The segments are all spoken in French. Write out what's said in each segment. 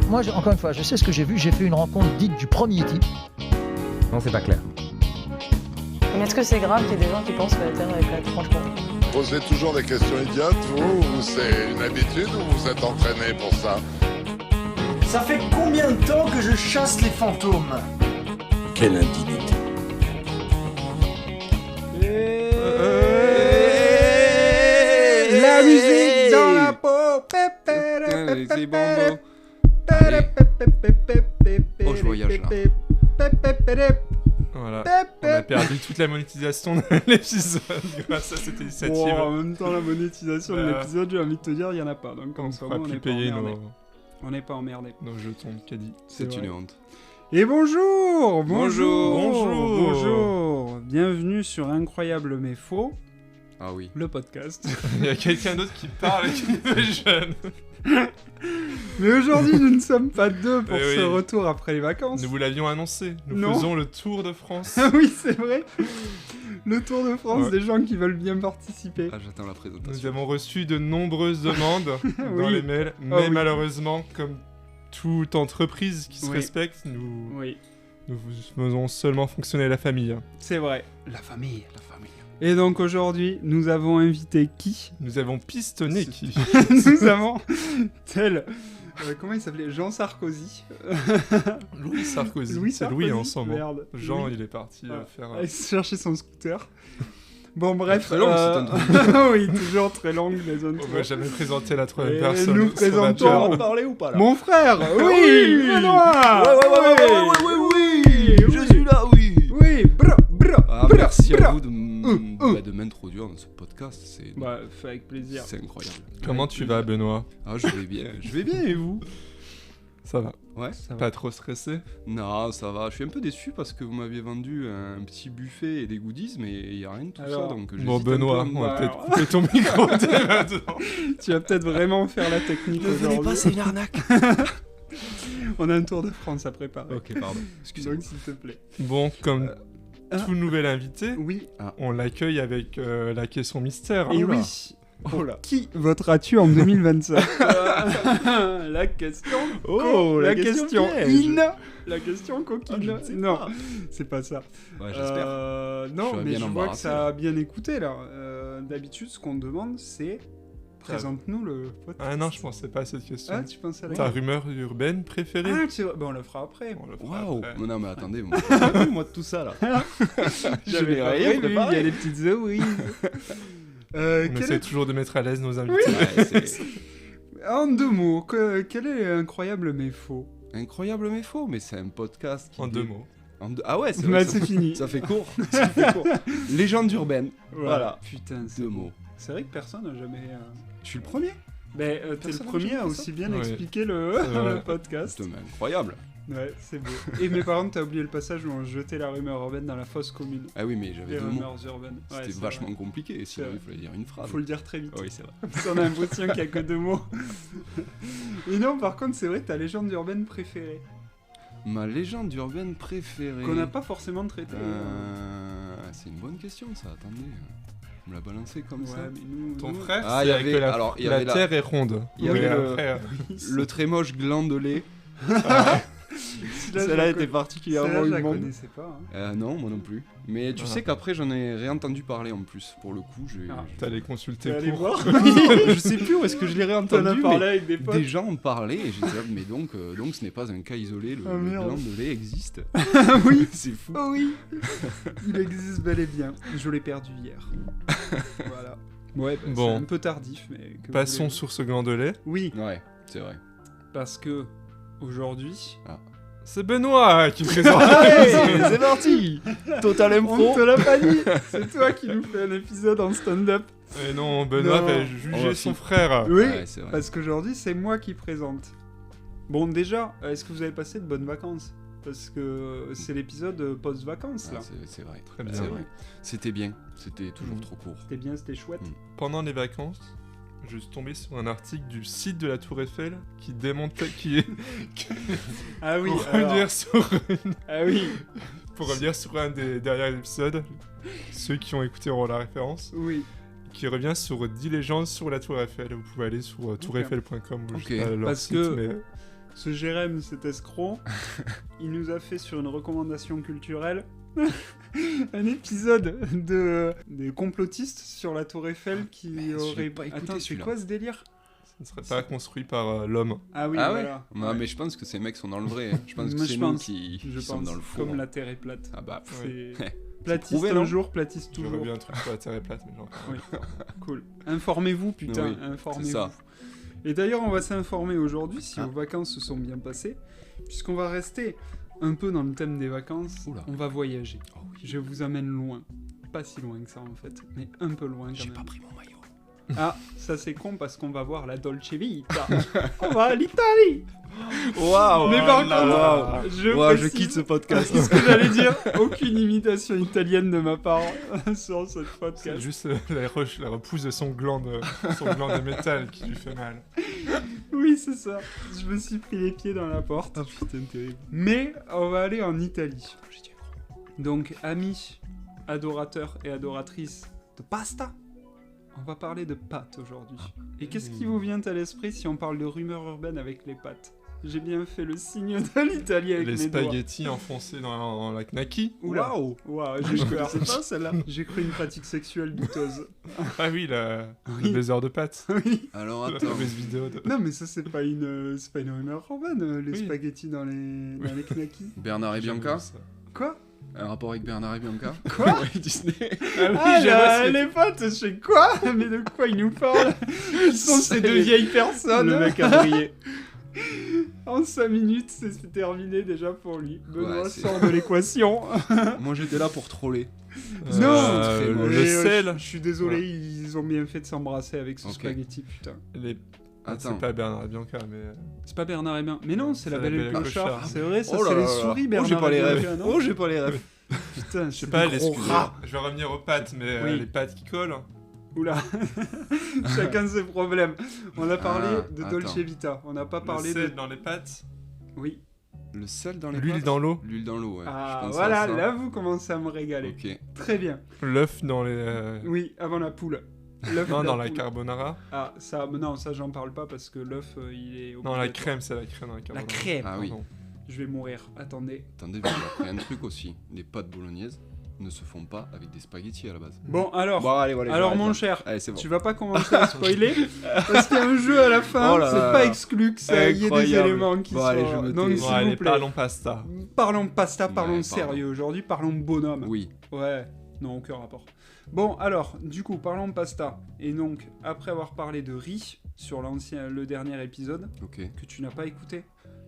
Moi, encore une fois, je sais ce que j'ai vu. J'ai fait une rencontre dite du premier type. Non, c'est pas clair. Mais est-ce que c'est grave qu'il y ait des gens qui pensent que la Terre est plate, franchement? Posez toujours des questions idiotes, vous, ou c'est une habitude, ou vous êtes entraîné pour ça? Ça fait combien de temps que je chasse les fantômes? Quelle indignité. La musique dans la peau. C'est bon. Oh, je voyage là. Voilà, on a perdu toute la monétisation de l'épisode grâce à cette initiative. Bon, en même temps, la monétisation de l'épisode, j'ai envie de te dire, il n'y en a pas. Donc, On ne fera plus payer On n'est pas emmerdé. nos jetons de caddie. C'est une honte. Et bonjour. Bonjour. Bienvenue sur Incroyable mais faux, Ah oui. le podcast. Il y a quelqu'un d'autre qui parle et qui est jeune. Mais aujourd'hui, nous ne sommes pas deux pour Eh ce oui. retour après les vacances. Nous vous l'avions annoncé, nous Non. faisons le tour de France. Ah oui, c'est vrai. Le Tour de France Ouais. des gens qui veulent bien participer. Ah, j'attends la Nous présentation. avons reçu de nombreuses demandes dans Oui. les mails, mais Oh oui. malheureusement, comme toute entreprise qui se Oui. respecte, nous Oui, faisons seulement fonctionner la famille. c'est vrai. La famille. Et donc aujourd'hui, nous avons invité qui? Nous avons pistonné qui Nous avons tel... comment il s'appelait? Jean Sarkozy. Louis Sarkozy. Louis C'est Sarkozy. Louis en ce moment. Merde. Jean, Louis. il est parti faire... Il cherchait son scooter. Bon bref, Très long, cette intro. oui, toujours très longue les zones. On va jamais présenter la troisième Et personne. nous sur la présentons- Terre. On parlait ou pas là? Mon frère, oui, Benoît. oui. Je suis là, oui. Oui, bra. Ah, merci bra. à vous de m'introduire dans ce podcast. C'est Bah, fait avec plaisir. c'est incroyable. Comment tu vas, Benoît? Ah, je vais bien. Je vais bien et vous? Ça va. Ouais. Ça va. Pas trop stressé? Non, ça va. Je suis un peu déçu parce que vous m'aviez vendu un petit buffet et des goodies, mais il y a rien de tout Alors, ça. Donc Bon, j'hésite un Benoît, peu à me- on va Bah, peut-être alors. couper ton micro dès maintenant. Tu vas peut-être vraiment faire la technique aujourd'hui. une arnaque. On a un Tour de France à préparer. Ok, pardon. Excusez-moi. Donc s'il te plaît. Bon, comme ah. tout nouvel invité, Oui. on l'accueille avec la question mystère. Et Oula. oui. Oh là. Qui voteras-tu en 2025? La question. la question piège. La question coquine. Ah, je ne sais non, pas. c'est pas ça. Ouais, j'espère. Non, Je serais mais bien je vois que embarrassé, ça là. a bien écouté là. D'habitude, ce qu'on demande, c'est présente-nous le podcast. Ah non, je pensais pas à cette question. Ah, tu pensais à la Ta rumeur urbaine préférée? Ah, tu... bon, on le fera après. On le fera Waouh. après. Mais non, mais attendez, moi de tout ça là. J'avais l'ai pas rien prévu, préparé. il y a des petites cerises. On Quel essaie est- toujours de mettre à l'aise nos invités. Ouais, c'est En deux mots, quel est incroyable mais faux? incroyable mais faux, mais c'est un podcast qui En deux mots. Ah ouais, c'est Bah, vrai. c'est fini. Ça fait court. Ça fait court. Légende urbaine. Voilà. Putain, c'est Deux beau. mots. C'est vrai que personne n'a jamais. Je suis le premier. Ben, t'es le Personne n'a premier jamais à fait aussi bien Oui. expliquer le, C'est vrai. le podcast. Putain, mais incroyable. Ouais, c'est beau. Et mais par contre, t'as oublié le passage où on jetait la rumeur urbaine dans la fosse commune. Ah oui, mais Les j'avais deux mots. rumeurs urbaines. Ouais, C'était c'est vachement vrai. compliqué. Sinon, vrai. il fallait dire une phrase. Faut le dire très vite. Ah oui, c'est vrai. Parce qu'on a l'impression qu'il y a que deux mots. Et non, par contre, c'est vrai, ta légende urbaine préférée. Ma légende urbaine préférée. Qu'on n'a pas forcément traitée. C'est une bonne question, ça. Attendez. Vous me la balancez comme Ouais, ça. mais nous. Ton nous- frère, Ah, c'est il y avec avait- la, alors, il y la avait la- terre est ronde. Il y avait Mais le- après, Le très moche gland de lait. Celle-là, Celle-là je était la particulièrement Celle-là, je la immonde. connaissais pas. Hein. Non, moi non plus. Mais tu Ah. sais qu'après, j'en ai réentendu parler en plus. Pour le coup, j'ai. Ah. t'allais consulter T'es allé pour. voir? Je sais plus où est-ce que je l'ai T'en réentendu. as mais parlé avec des potes. Des gens en parlaient et j'étais là, mais donc ce n'est pas un cas isolé, le, Ah, le merde. gland de lait existe. Ah oui. C'est fou. Oh oui. Il existe bel et bien. Je l'ai perdu hier. Voilà. Ouais, bah, Bon. c'est un peu tardif, mais. que Passons voulez-vous. sur ce gland de lait. Oui, Ouais, c'est vrai. parce que aujourd'hui. C'est Benoît qui présente. Allez, c'est parti. Total On impro. te l'a pas dit. C'est toi qui nous fais un épisode en stand-up. Et non, Benoît Non. va On juger va son fi- frère. Oui, Ouais, c'est vrai. parce qu'aujourd'hui c'est moi qui présente. Bon, déjà, est-ce que vous avez passé de bonnes vacances? Parce que c'est l'épisode post-vacances là. Ah, c'est vrai. Très bien. C'est vrai. C'était bien. C'était toujours trop court. C'était bien, c'était chouette. Pendant les vacances, je suis tombé sur un article du site de la Tour Eiffel qui démontait, qui est Ah oui, pour alors- revenir sur ah oui, pour revenir sur un des derniers épisodes, ceux qui ont écouté auront la référence, oui. qui revient sur 10 légendes sur la Tour Eiffel. Vous pouvez aller sur toureiffel.com ou Ok. je sais pas leur Parce site, que- mais Ce Jérém, cet escroc, il nous a fait sur une recommandation culturelle un épisode des complotistes sur la Tour Eiffel qui je l'ai aurait... pas écouté, Attends, c'est celui-là. quoi ce délire? Ça ne serait pas construit par l'homme. Ah oui, Ah ouais voilà. Ouais, mais je pense que ces mecs sont dans le vrai. Je pense que Moi, c'est je nous pense. qui Je sommes pense, dans le faux. comme la Terre est plate. Ah bah, C'est Ouais. platiste prouvé, un non jour, platiste J'aurais toujours. vu un truc sur la Terre est plate, mais genre... Oui, cool. Informez-vous, putain, Oui, informez-vous. c'est ça. Et d'ailleurs, on va s'informer aujourd'hui si Ah. vos vacances se sont bien passées, puisqu'on va rester un peu dans le thème des vacances. Oula. On va voyager. Oh oui. Je vous amène loin. Pas si loin que ça en fait, mais un peu loin quand J'ai même. pas pris mon maillot. Ah, ça c'est con parce qu'on va voir la Dolce Vita. On va à l'Italie. Waouh Mais par contre, je précise- quitte ce podcast. Qu'est-ce que j'allais dire? Aucune imitation italienne de ma part sur ce C'est podcast. juste la repousse de son gland de métal qui lui fait mal. Oui, c'est ça. Je me suis pris les pieds dans la porte. Ah putain, terrible. Mais on va aller en Italie. Donc, amis, adorateurs et adoratrices de pasta, on va parler de pâtes aujourd'hui. Et qu'est-ce qui vous vient à l'esprit si on parle de rumeurs urbaines avec les pâtes? J'ai bien fait le signe de l'Italie avec Les mes doigts. spaghettis enfoncés dans la knaki. Oula. Waouh. Waouh, Je j'ai connaissais cru pas celle-là. J'ai cru une pratique sexuelle douteuse. Ah oui, le Oui. baiser de pâtes. Oui. Alors La attends. fameuse vidéo de... Non, mais ça, c'est pas une rumeur urbaine, les Oui. spaghettis dans les knackis. Bernard et J'ai Bianca vu ça. Quoi? Un rapport avec Bernard et Bianca Quoi? Ouais, Disney. Ah, les potes, je sais quoi? Mais de quoi ils nous parlent? Qui sont ces deux vieilles personnes? Le mec a brillé. En 5 minutes, c'est terminé déjà pour lui. Benoît Ouais, c'est- sort de l'équation. Moi j'étais là pour troller. Non. très moche. Le Et, sel. Je suis désolé, ils ont bien fait de s'embrasser avec ce Ok. spaghetti, putain. Les... Attends. C'est pas Bernard et Bianca, mais... C'est pas Bernard et Bien. Mais non, c'est la Belle et le Clochard. Clochard. C'est vrai, ça Oh là c'est là les là. souris, Oh, Bernard j'ai pas les et rêves. Bianca, non Oh, j'ai pas les rêves. Putain, Je sais pas, les gros rats. je vais revenir aux pâtes, mais Oui. les pâtes qui collent. Oula, chacun ses problèmes. On a parlé Ah, de attends. Dolce Vita, on n'a pas parlé Le de... sel dans les pâtes, Oui. Le sel dans les l'huile pâtes dans l'eau, L'huile dans l'eau, ouais. Ah, Je pensais voilà, à ça. là vous commencez à me régaler. Ok. Très bien. l'œuf dans les... Oui, avant la poule. L'œuf Non, de dans la poule. carbonara. Ah, ça, mais non, ça j'en parle pas parce que l'œuf il est. Non, la obligatoire. crème, c'est la crème dans la La carbonara. crème. Ah oui. Pardon. Je vais mourir. Attendez. Attendez, j'ai appris un truc aussi. Les pâtes bolognaises ne se font pas avec des spaghettis à la base. Bon, alors. Bon, allez, voilà. Alors, mon cher, Allez, c'est bon. tu vas pas commencer à spoiler parce qu'il y a un jeu à la fin. Oh là C'est là pas là. exclu que ça y ait des Incroyable. éléments qui Bon, soient. allez, je me Donc, tais. s'il Bon, allez, vous plaît. parlons pasta. Parlons pasta, Ouais, parlons pardon. sérieux aujourd'hui, parlons bonhomme. Oui. Ouais, non, aucun rapport. Bon, alors, du coup, parlons pasta. Et donc, après avoir parlé de riz sur le dernier épisode, Ok. que tu n'as pas écouté.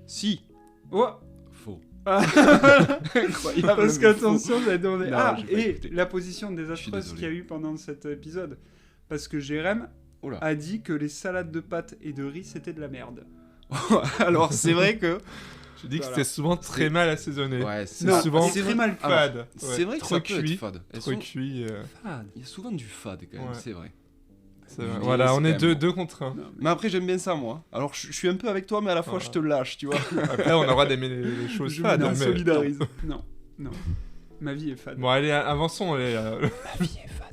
Si. Oh Faux. Ah, Incroyable. parce mais qu'attention, j'avais demandé. Non, Ah, j'ai pas et écouté. la position suis désastreuse désolé. qu'il y a eu pendant cet épisode. Parce que Jérém faux. Oh là. a dit que les salades de pâtes et de riz, c'était de la merde. Alors, c'est vrai que. Je dis que Voilà. c'était souvent très C'est- mal assaisonné. Ouais, c'est Non, souvent c'est très mal fait. Fade. C'est vrai que trop ça peut cuit, être fade. Elles trop sont- cuit. Fade. Il y a souvent du fade quand même, Ouais. c'est vrai. C'est vrai. Mais Voilà, c'est on est quand même deux contre un. Non, mais- Mais après, j'aime bien ça, moi. Alors, je suis un peu avec toi, mais à la fois, Voilà. je te lâche, tu vois. Après, on aura les choses Je fades. m'en mais- solidarise. Non, non. Ma vie est fade. Bon, allez, avançons. Allez, Ma vie est fade.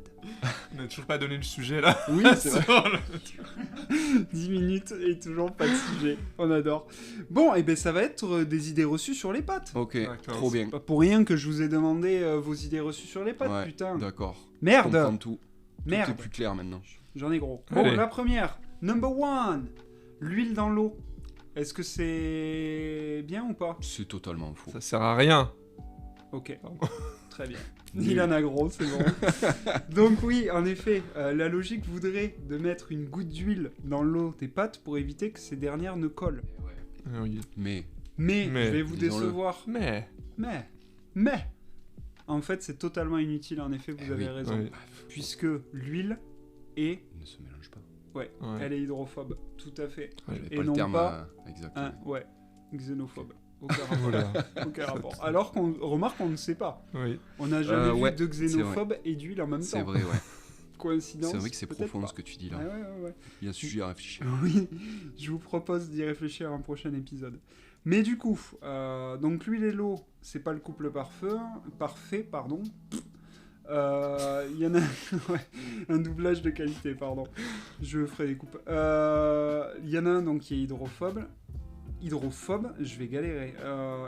on n'a toujours pas donné le sujet là. Oui, c'est vrai. Sur le- 10 minutes et toujours pas de sujet. On adore. Bon, et ben ça va être des idées reçues sur les pâtes. Ok, D'accord. trop bien. Pas pour rien que je vous ai demandé vos idées reçues sur les pâtes, Ouais, putain. d'accord. Je Merde. comprends tout. Tout Merde. est plus clair maintenant. J'en ai gros. Bon, Allez. la première. Number one. L'huile dans l'eau. Est-ce que c'est bien ou pas? C'est totalement faux. Ça sert à rien. Ok. Pardon. Très bien. Nul. Il en a gros, c'est bon. Donc oui, en effet, la logique voudrait de mettre une goutte d'huile dans l'eau des pâtes pour éviter que ces dernières ne collent. Ouais. Oui. Mais, Mais Mais, je vais vous disons-le. décevoir. Mais. Mais, en fait, c'est totalement inutile. En effet, vous Eh avez oui. raison, Oui. puisque l'huile est, il ne se mélange pas. Ouais. elle est hydrophobe, tout à fait. Ouais. J'avais Et pas non le terme pas exact. Hein, ouais, xénophobe. Aucun rapport. Voilà. Aucun rapport. Alors qu'on remarque, on ne sait pas. Oui. On n'a jamais vu ouais, de xénophobe et d'huile en même C'est temps. vrai, ouais. Coïncidence. C'est vrai que c'est peut-être profond pas. ce que tu dis là. Ouais, ouais, ouais. Il y a un sujet à réfléchir. Oui, je vous propose d'y réfléchir à un prochain épisode. Mais du coup, donc l'huile et l'eau, c'est pas le couple parfait, pardon. Il y en a ouais, un doublage de qualité, pardon. Je ferai des coupes. Il y en a un donc qui est hydrophobe hydrophobe, je vais galérer.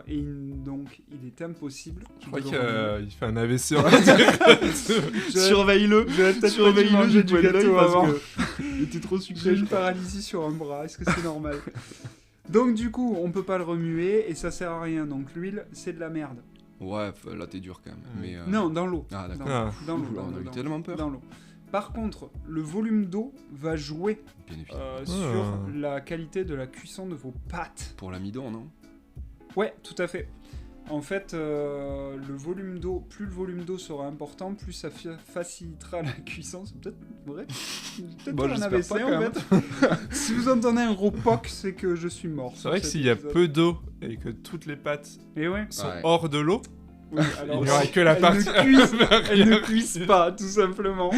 Donc, il est impossible. Je crois de qu'il remuer. fait un AVC en direct. Surveille-le. Surveille-le, j'ai du gâteau avant. parce que il était trop J'ai sucré. une paralysie sur un bras, est-ce que c'est normal? Donc du coup, on peut pas le remuer et ça sert à rien. Donc l'huile, c'est de la merde. Ouais, là t'es dur quand même. Mais, Non, dans l'eau. Ah d'accord. Dans l'eau. Ouh, dans on a l'eau, eu dans tellement l'eau, peur. dans l'eau. Par contre, le volume d'eau va jouer Bien évidemment. sur la qualité de la cuisson de vos pâtes. Pour l'amidon, non? Ouais, tout à fait. En fait, le volume d'eau, plus le volume d'eau sera important, plus ça facilitera la cuisson. C'est peut-être vrai. Peut-être Bon, pas un j'espère AVC pas, en quand même. fait. Si vous entendez un gros poc, c'est que je suis mort. C'est vrai que sur s'il cet y a épisode. peu d'eau et que toutes les pâtes Et ouais. sont Ouais. hors de l'eau, Oui, il alors, n'y aura que la elles partie. elles ne cuisent pas, tout simplement.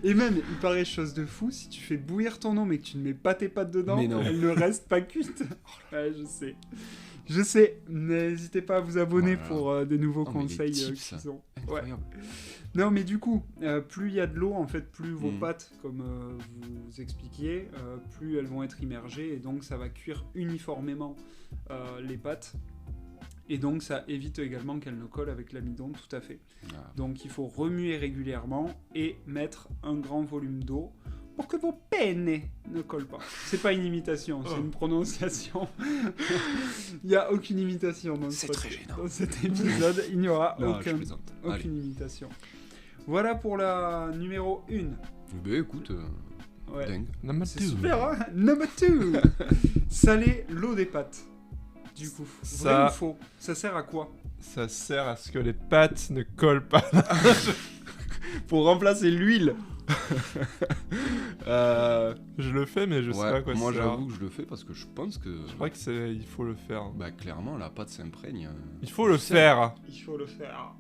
Et même, il paraît chose de fou, si tu fais bouillir ton eau mais que tu ne mets pas tes pâtes dedans, Mais non. elles ne restent pas cuites. Ouais, je sais. Je sais. N'hésitez pas à vous abonner Voilà. pour des nouveaux Oh, mais les conseils tips. cuisson. Ouais. Incroyable. Non, mais du coup, plus il y a de l'eau, en fait, plus vos Mm. pâtes, comme vous expliquiez, plus elles vont être immergées, et donc ça va cuire uniformément les pâtes. Et donc ça évite également qu'elles ne collent avec l'amidon, tout à fait. Ah. Donc il faut remuer régulièrement et mettre un grand volume d'eau pour que vos penne ne collent pas. C'est pas une imitation, c'est une prononciation. Il n'y a aucune imitation dans, C'est très gênant. dans cet épisode. Il n'y aura Non, je aucun, plaisante. Allez. aucune imitation. Voilà pour la numéro 1. Bah écoute, Ouais. dingue. C'est super, hein. Number 2. Saler l'eau des pâtes. Du coup, vrai Ça- ou faux? Ça sert à quoi? Ça sert à ce que les pâtes ne collent pas. Pour remplacer l'huile. Je le fais, mais je sais pas à quoi moi ça sert. j'avoue que je le fais parce que je pense que. Je crois que il faut le faire. Bah clairement la pâte s'imprègne. Il faut le faire. Il faut le faire.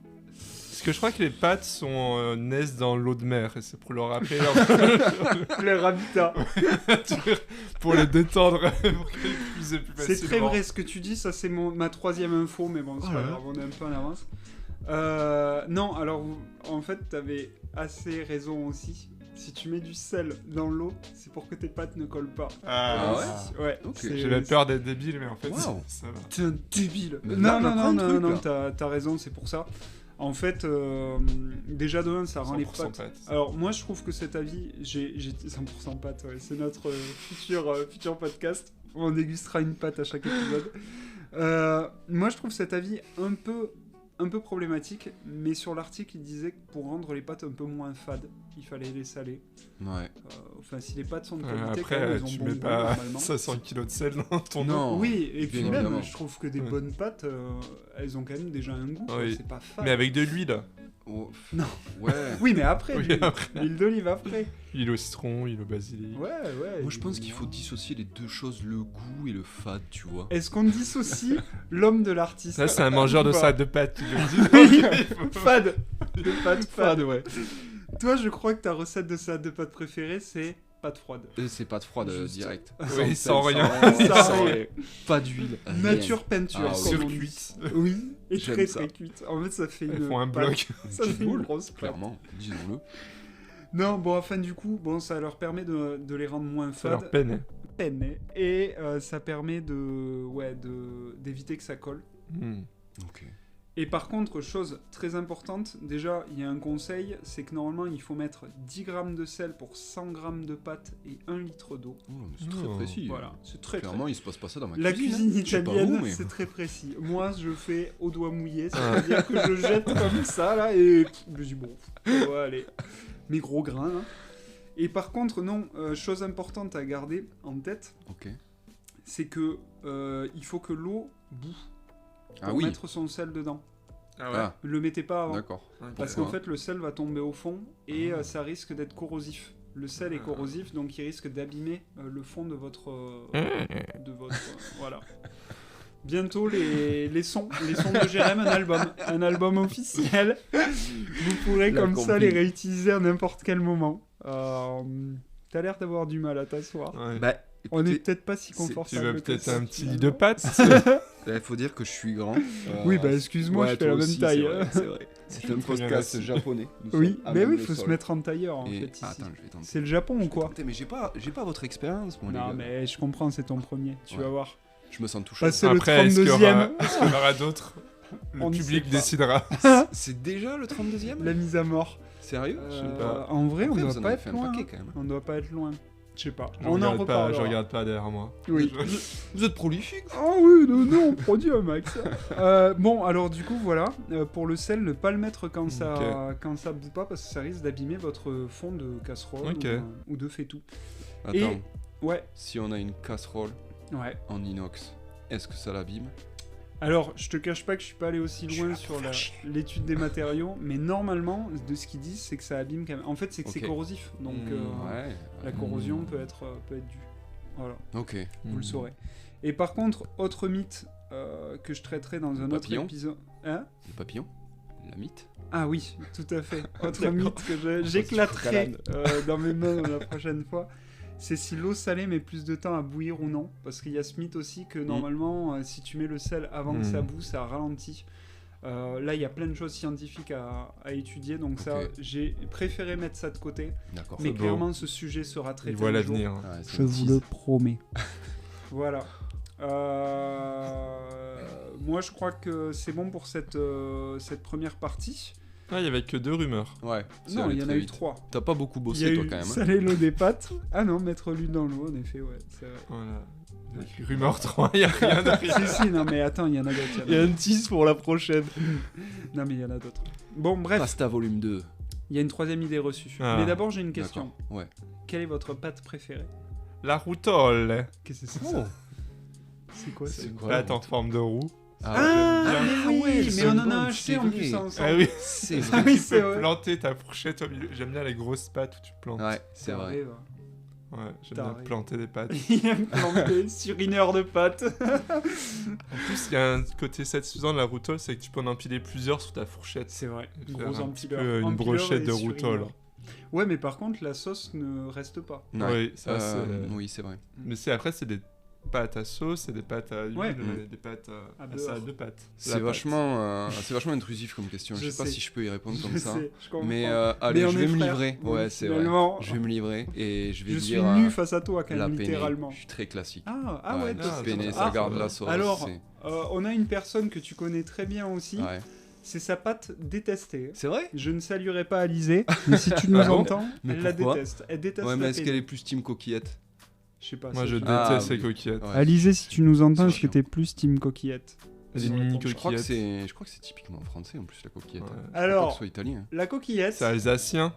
Parce que je crois que les pâtes sont naissent dans l'eau de mer et c'est pour leur rappeler Leur habitat. pour les détendre pour qu'elles cuisent plus C'est facilement. très vrai ce que tu dis, ça c'est ma troisième info, mais bon, c'est Oh pas là là. grave, on est un peu en avance. Non, alors en fait, t'avais assez raison aussi. Si tu mets du sel dans l'eau, c'est pour que tes pâtes ne collent pas. Ah, Ah Ouais. Ok. c'est- J'avais peur d'être débile, mais en fait, Waouh. ça va. T'es un débile. Mais Non, là, non, j'apprends non, un non, truc, là. t'as raison, c'est pour ça. En fait, déjà de 1, ça rend les 100% pâtes. pâtes. Alors moi je trouve que cet avis, j'ai 100% pâte, ouais. C'est notre futur podcast. On dégustera une pâte à chaque épisode. Moi je trouve cet avis un peu problématique, mais sur l'article il disait que pour rendre les pâtes un peu moins fades, il fallait les saler. Ouais. Enfin si les pâtes sont de qualité, quand Après, même, elles ont tu bon mets goût, pas normalement. 500 kilos de sel dans ton eau. Non. Oui, et puis bien même, évidemment. je trouve que des Ouais. bonnes pâtes, elles ont quand même déjà un goût, quoi. Oui. C'est pas fade. Mais avec de l'huile. Oh, Non. Ouais. Oui, mais après, Oui, l'huile après. l'huile d'olive après. Huile au citron, huile au basilic. Ouais, ouais. Moi je pense qu'il faut dissocier les deux choses, le goût et le fade, tu vois. Est-ce qu'on dissocie l'homme de l'artiste? Ça, c'est un mangeur de Ou pas salade de pâtes. Tu le dis. Oui, fade. De pâtes fade. ouais. Toi, je crois que ta recette de salade de pâtes préférée, c'est pâtes froides. C'est pas de froide Juste. direct. Oui, sans rien. Sans rien. Pas d'huile. rien. Nature peinture, Ah, comme on dit. Surcuite. Oui, et J'aime très ça. très cuite. En fait, ça fait Elles une font un pâte. bloc. Ça fait une grosse pâte. Clairement, disons-le. Non, bon, enfin, du coup, bon, ça leur permet de les rendre moins Ça leur fades. peine. Penne. Et ça permet d'éviter que ça colle. Hmm. Ok. Et par contre, chose très importante, déjà, il y a un conseil, c'est que normalement, il faut mettre 10 grammes de sel pour 100 grammes de pâte et 1 litre d'eau. Oh, mais c'est très Oh. précis. Voilà, c'est très Clairement, il se passe pas ça dans ma La cuisine. cuisine hein. Je sais pas italienne, où, mais- c'est très précis. Moi, je fais au doigt mouillé, Ah. c'est-à-dire que je jette comme ça, là, et je dis bon, ça va aller. Mes gros grains, là. Et par contre, non, chose importante à garder en tête, Ok. c'est que il faut que l'eau boue Ah pour oui. mettre son sel dedans. Ah Ah, Ne le mettez pas avant. d'accord. Parce Pourquoi qu'en fait, le sel va tomber au fond et ça risque d'être corrosif. Le sel est corrosif, donc il risque d'abîmer le fond de votre... voilà. Bientôt, les sons de Jérém, un album officiel. Vous pourrez La comme ça compil. les réutiliser à n'importe quel moment. T'as l'air d'avoir du mal à t'asseoir. Ouais. Bah, On est écoutez, peut-être pas si c'est- Tu confortable. veux que peut-être ça, un petit lit finalement. de pâtes il faut dire que je suis grand. Oui, bah excuse-moi, ouais, je fais toi la même aussi, taille. c'est vrai, c'est vrai. C'est un Très bien podcast assis. japonais. Nous Oui, sommes à mais même oui, le faut se sol. mettre en tailleur en Et- fait. Ici. Attends, je vais tenter. C'est le Japon ou quoi? Écoutez, mais j'ai pas votre expérience, moi, les Non, gars. mais je comprends, c'est ton premier. Tu Ouais. vas voir. Je me sens touché. Bah, c'est le Après, est-ce qu'il y 32e. est-ce qu'il y aura d'autres? Le On ne public sait pas. décidera. C'est déjà le 32e La mise à mort. Sérieux Je sais pas. En vrai, on Après, doit vous en pas avez être fait un loin. paquet, quand même. On doit pas être loin. Je sais pas. Je On en regarde pas, reparlera. je regarde pas derrière moi. Oui. Vous êtes prolifique. Ah oui, non, on produit un max. Bon, alors du coup, voilà. Pour le sel, ne pas le mettre quand ça bout pas, parce que ça risque d'abîmer votre fond de casserole Ok. ou de faitout. Attends, Ouais, si on a une casserole ouais. en inox, est-ce que ça l'abîme? Alors, je te cache pas que je suis pas allé aussi Je suis loin là sur pour faire chier. l'étude des matériaux, mais normalement, de ce qu'ils disent, c'est que ça abîme quand même. En fait, c'est que c'est Ok. corrosif, donc Ouais. la corrosion peut être due. Voilà, Ok. vous le saurez. Et par contre, autre mythe que je traiterai dans un autre papillon épisode. Hein? Le papillon? La mythe? Ah oui, tout à fait. Autre D'accord. mythe que j'éclaterai dans mes mains la prochaine fois, c'est si l'eau salée met plus de temps à bouillir ou non. Parce qu'il y a ce mythe aussi que normalement, si tu mets le sel avant que ça boue, ça ralentit. Là, il y a plein de choses scientifiques à étudier, donc ça, Ok. j'ai préféré mettre ça de côté. D'accord. Mais beau. clairement, ce sujet sera traité Il voit un jour. l'avenir. Ouais, c'est Je une vous tease. le promets. Voilà. Moi, je crois que c'est bon pour cette première partie. Ah, il y avait que 2 rumeurs. Ouais. c'est Non, allé il y en très a eu vite. 3. T'as pas beaucoup Il y bossé, a toi, eu quand même. hein. saler l'eau des pâtes. Ah non, mettre l'huile dans l'eau, en effet, ouais, c'est vrai. Voilà. Rumeur 3, il y a rien derrière. Si, non, mais attends, il y en a d'autres. Il y a un tease pour la prochaine. Non, mais il y en a d'autres. Bon, bref, Pasta volume 2. il y a une troisième idée reçue. Ah. Mais d'abord, j'ai une question. D'accord. Ouais. Quelle est votre pâte préférée? La routole. Qu'est-ce que c'est ça? C'est quoi ça? C'est quoi? Pâte en forme de roue. Ah, j'aime mais oui, ouais, mais c'est on en bon, a acheté c'est en vrai. plus ensemble. Ah oui. C'est Ah oui, Tu c'est peux vrai. planter ta fourchette au milieu. J'aime bien les grosses pâtes où tu plantes. Ouais, c'est vrai. T'arrives. Ouais, j'aime T'as bien raison. planter des pâtes. Il aime planter sur une heure de pâte. En plus, il y a un côté satisfaisant de la routole, c'est que tu peux en empiler plusieurs sur ta fourchette. C'est vrai. Et Gros faire un petit empileur. peu une Empileur brochette et de sur une routole. heure. Ouais, mais par contre, la sauce ne reste pas. Ouais. Oui, ça, c'est- Oui, c'est vrai. Mais après, c'est des pâtes à sauce, c'est des pâtes à huile, Ouais. des pâtes À à beurre. salade de pâtes. C'est vachement intrusif comme question. Je Je sais pas sais. si je peux y répondre comme Je ça. sais, je comprends. Mais allez, Mais on je est vais me frères. livrer. Donc, Ouais, c'est vrai. finalement, Je vais me livrer et je vais je dire suis nu face à toi, quand la même, penne. littéralement. Je suis très classique. Ah ouais, toi, ah, c'est penne, ça. ça Ah, garde la sauce. alors, c'est- on a une personne que tu connais très bien aussi. Ouais. C'est sa pâte détestée. C'est vrai? Je ne saluerai pas Alizée, mais si tu nous Ah bon entends, Mais elle la pourquoi déteste. Elle déteste Ouais, mais la est-ce penne. qu'elle est plus team coquillette? Je sais pas. Moi, ça, je sais Ah, déteste les oui. coquillettes. Ouais. Alizée, si tu nous entends, C'est est-ce que chiant. t'es plus team coquillette? Les mini Je crois que coquillettes. c'est typiquement français en plus la coquillette. Ouais. Je crois pas Alors, que ce soit italien. la coquillette. C'est alsacien.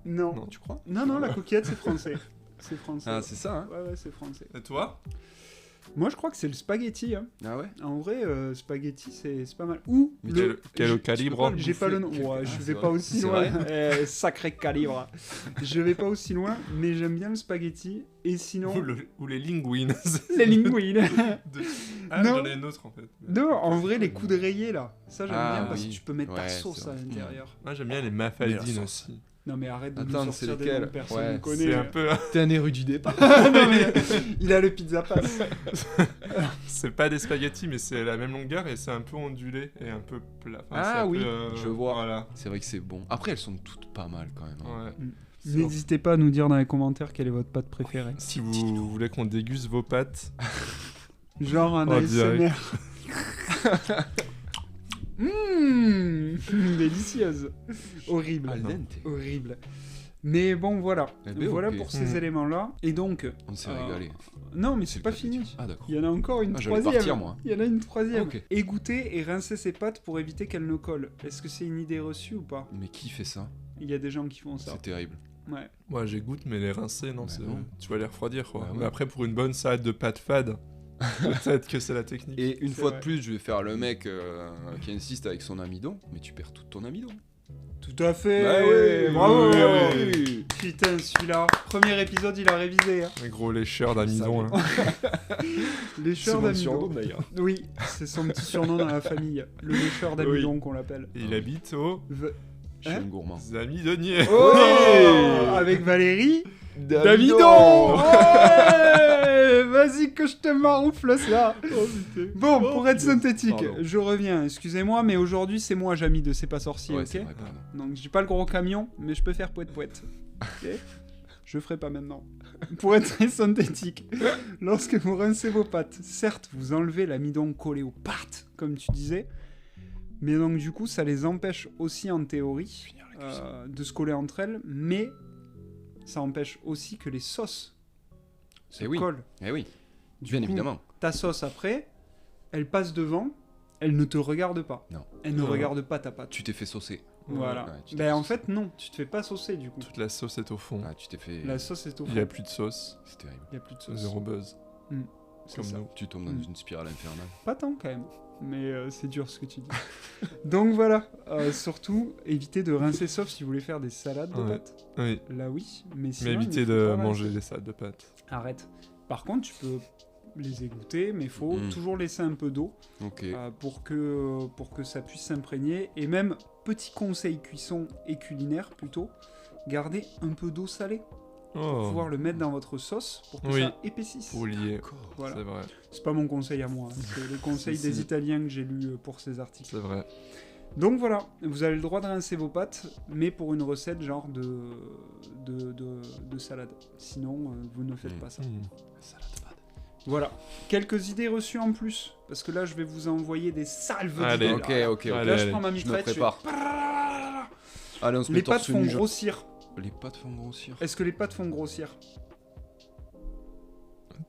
Non. Non. Tu crois? Non, la coquillette, c'est français. C'est français. Ah, c'est ça, hein? Ouais, c'est français. Et toi? Moi, je crois que c'est le spaghetti. Hein. Ah ouais? En vrai, spaghetti, c'est pas mal. Ou Mais Quel j'ai- calibre? J'ai pas le nom. bouffer. Ouais, Ah, je c'est vais vrai. pas aussi C'est loin. vrai Sacré calibre. Je vais pas aussi loin, mais j'aime bien le spaghetti. Et sinon, Ou les linguines. les linguines. Ah, Non. j'en ai une autre en fait. Non, en vrai, les coups de rayé là. Ça, j'aime Ah, bien parce oui. que tu peux mettre ta Ouais, sauce c'est à vrai. l'intérieur. Moi, j'aime bien les Mais la mafaldines sauce. aussi. Non, mais arrête de Attends, nous c'est sortir des lesquels noms que personne Ouais, ne connaît. C'est un peu. T'es un érudit pas? Non, mais il a le pizza pass. C'est pas des spaghettis, mais c'est la même longueur et c'est un peu ondulé et un peu plat. Enfin, Ah c'est un oui, peu, je vois. Voilà. C'est vrai que c'est bon. Après, elles sont toutes pas mal quand même. hein. Ouais. N'hésitez pas à nous dire dans les commentaires quelle est votre pâte préférée. Si vous voulez qu'on déguste vos pâtes, Genre un En ASMR. direct. Délicieuse. Horrible. Al dente. Horrible. Mais bon, voilà. Eh ben, Voilà ok. pour ces Mhm. éléments-là. Et donc... On s'est euh, régalé. Non, mais C'est c'est le pas cas de fini. dire. Ah d'accord. Il y en a encore une Ah, j'allais troisième. partir, moi. Il y en a une troisième. Ok. Égoutter et rincer ses pâtes pour éviter qu'elles ne collent. Est-ce que c'est une idée reçue ou pas? Mais qui fait ça? Il y a des gens qui font ça. C'est terrible. Ouais. moi j'égoutte, mais les rincer, non, Bah c'est- non. tu vas les refroidir quoi. Bah ouais. Mais après, pour une bonne salade de pâtes fades, peut-être que c'est la technique. Et une C'est fois vrai. de plus, je vais faire le mec qui insiste avec son amidon, mais tu perds tout ton amidon. Tout à fait. Bah oui, Bravo. oui, oui. Putain, celui-là. Premier épisode, il a révisé. Hein. Un gros lécheur d'amidon là. Lécheur d'amidon. d'ailleurs. Oui, c'est son petit surnom dans la famille. Le lécheur d'amidon qu'on l'appelle. Et il habite aux Je suis Hein un gourmand. amidonniers. Oh Oui. Avec Valérie D'amidon. D'amidon. Ouais. Vas-y que je te maroufle ça. Bon, pour être synthétique, Pardon. je reviens. Excusez-moi, mais aujourd'hui c'est moi Jamy de C'est pas sorcier, Ouais, ok? c'est vrai, pardon. Donc j'ai pas le gros camion, mais je peux faire poète. Ok? Je ferai pas maintenant. pour être très synthétique, lorsque vous rincez vos pâtes, certes, vous enlevez l'amidon collé aux pâtes, comme tu disais, mais donc du coup, ça les empêche aussi en théorie de se coller entre elles, mais ça empêche aussi que les sauces se collent. Eh oui, Du bien coup, évidemment. Ta sauce après, elle passe devant, elle ne te regarde pas. Non. Elle ne regarde pas ta pâte. Tu t'es fait saucer. Voilà. Ouais, tu t'es Ben fait en saucer. fait, non, tu te fais pas saucer du coup. Toute la sauce est au fond. Ah, tu t'es fait... La sauce est au Il fond. n'y a plus de sauce. C'est terrible. Il y a plus de sauce. Zéro buzz. C'est Comme ça. nous. Tu tombes dans une spirale infernale. Pas tant quand même, mais c'est dur ce que tu dis. Donc voilà, surtout, évitez de rincer sauf si vous voulez faire des salades de Ouais. pâtes. Oui. Là oui, mais sinon... Mais il évitez faut de pas manger rincer. les salades de pâtes. Arrête. Par contre, tu peux les égoutter, mais il faut toujours laisser un peu d'eau Ok. pour que ça puisse s'imprégner. Et même, petit conseil cuisson et culinaire plutôt, gardez un peu d'eau salée pour Oh, pouvoir le mettre dans votre sauce pour que Oui. ça épaississe. pour lier. D'accord. Voilà. C'est vrai. C'est pas mon conseil à moi, hein. C'est le conseil des Si. Italiens que j'ai lu pour ces articles. C'est vrai. Donc voilà, vous avez le droit de rincer vos pâtes, mais pour une recette genre de salade. Sinon, vous ne faites pas ça. Salade de pâtes. Voilà, quelques idées reçues en plus, parce que là, je vais vous envoyer des salves Allez. d'idées. Ok, ok, ok. Allez, Là, je prends ma Je me mitraillette, je fais... prépare. Allez, on se met Les pâtes torse font nu, genre. grossir. Les pâtes font grossir. Est-ce que les pâtes font grossir?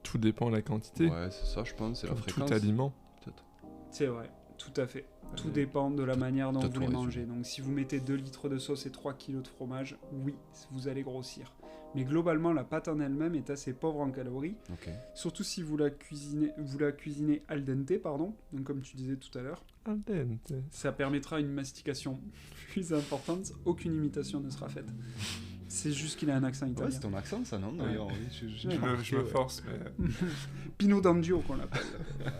Tout dépend de la quantité. Ouais, c'est ça, je pense. C'est la Comme fréquence. tout aliment. Peut-être. C'est vrai, tout à fait. Tout Allez. dépend de la manière dont t'as vous tout les résumé. mangez. Donc si vous mettez 2 litres de sauce et 3 kilos de fromage, oui, vous allez grossir. Mais globalement, la pâte en elle-même est assez pauvre en calories, Ok. surtout si vous la cuisinez al dente, pardon. Donc comme tu disais tout à l'heure, Al dente. ça permettra une mastication plus importante. Aucune imitation ne sera faite. C'est juste qu'il a un accent Ouais, italien. c'est ton accent, ça, non d'ailleurs oui, Ouais. Je me force, mais... Pino d'Andio qu'on l'appelle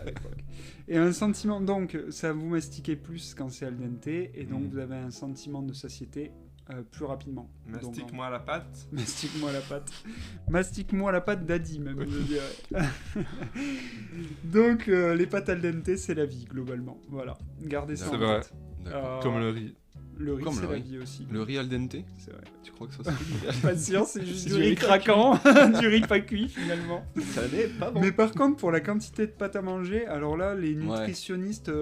à l'époque. Et un sentiment, donc ça vous mastiquez plus quand c'est al dente, et donc vous avez un sentiment de satiété plus rapidement. Donc, Mastique-moi la pâte. mastique-moi la pâte. Mastique-moi la pâte d'Adi même, je dirais. Donc les pâtes al dente, c'est la vie globalement. Voilà, gardez ça C'est en vrai. tête. D'accord. Comme le riz. Le riz, Comme c'est le la riz. vie aussi. Le riz al dente. C'est vrai. Tu crois que ça c'est Pas sûr, c'est juste C'est du du riz riz craquant, du riz pas cuit finalement. Ça n'est pas bon. Mais par contre, pour la quantité de pâte à manger, alors là, les nutritionnistes,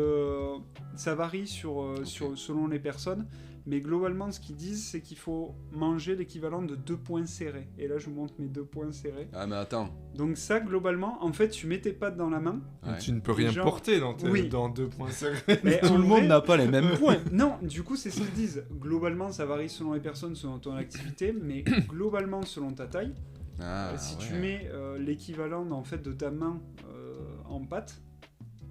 ça varie selon les personnes. Mais globalement, ce qu'ils disent, c'est qu'il faut manger l'équivalent de 2 points serrés. Et là, je vous montre mes 2 points serrés. Ah mais attends. Donc ça, globalement, en fait, tu mets tes pâtes dans la main. Ouais. Tu ne peux rien Genre- porter Oui. dans 2 points serrés. Mais Tout en le monde vrai- n'a pas les mêmes points. Non, du coup, c'est ce qu'ils disent. Globalement, ça varie selon les personnes, selon ton activité. Mais globalement, selon ta taille, Ah, si ouais. tu mets l'équivalent en fait, de ta main en pâte,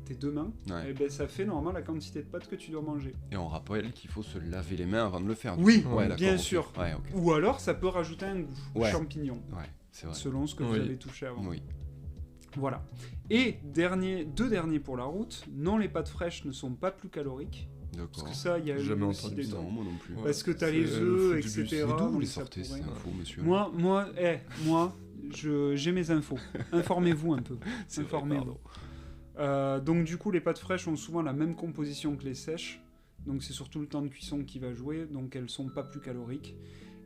tes 2 mains, Ouais. et ben, ça fait normalement la quantité de pâtes que tu dois manger. Et on rappelle qu'il faut se laver les mains avant de le faire. Oui, coup. Ouais, bien d'accord, ok. sûr. Ouais, ok. Ou alors, ça peut rajouter un goût. Ouais. Champignon, Ouais, c'est vrai. selon ce que vous Oui. avez touché avant. Oui. Voilà. Et deux derniers pour la route. Non, les pâtes fraîches ne sont pas plus caloriques. Parce D'accord. que ça, il y a Jamais aussi entendu des ça. temps. Non, moi non plus. Ouais. Parce que t'as C'est les le œufs, foot du bus. etc. Mais d'où vous donc les ça sortez pourrait- ces infos, monsieur? Moi, j'ai mes infos. Informez-vous un peu. C'est vrai, Informez-vous. pardon. Donc du coup, les pâtes fraîches ont souvent la même composition que les sèches. Donc c'est surtout le temps de cuisson qui va jouer. Donc elles sont pas plus caloriques.